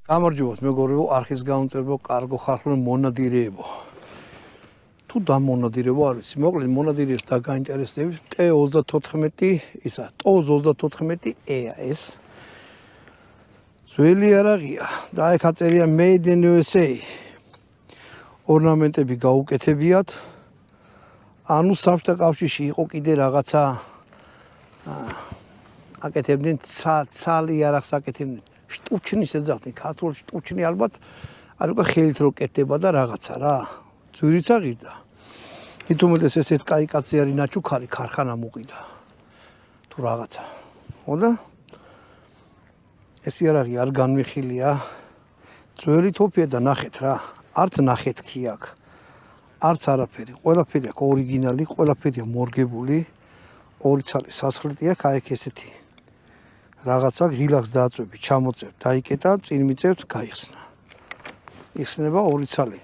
გამარჯობათ მეგობრებო, არხის გამომწერებო, კარგო ხალხო, მონადირეებო. თუ დამონადირებო არ ვიცი, მოკლედ მონადირეებს და გაინტერესებს T34 ისა, TOZ34E-ა ეს. ძველი არაღია და აქ აწერია Made in USA. ორნამენტები გაუკეთებიათ. ანუ საბჭოთა კავშირში იყო კიდე რაღაცა აკეთებდნენ ცალი არახს აკეთებდნენ. შტუჩნის ეძახდნენ, ქართულ შტუჩნი ალბათ არ უკვე ხელით რო კეთდება და რაღაცა რა. ძვირიც აღირდა. თითუმეტეს ესეთ კაი კაცი არის ნაჩუქარი ქარხანა მოყიდა. თუ რაღაცა. ხოდა ეს იარაღი არ განვიხილია. ძველი თოფია და ნახეთ რა. არც ნახეთქი აქ. არც არაფერი. ყველაფერი აქ ორიგინალი, ყველაფერია მორგებული. ორი ცალი სასხლეტი აქ, აი ესეთი. რაღაცა ღილაკს დააწვევი, ჩამოწევ, დაიკეტა, წინ მიწევთ, გაიხსნა. იხსნება ორი ცალი.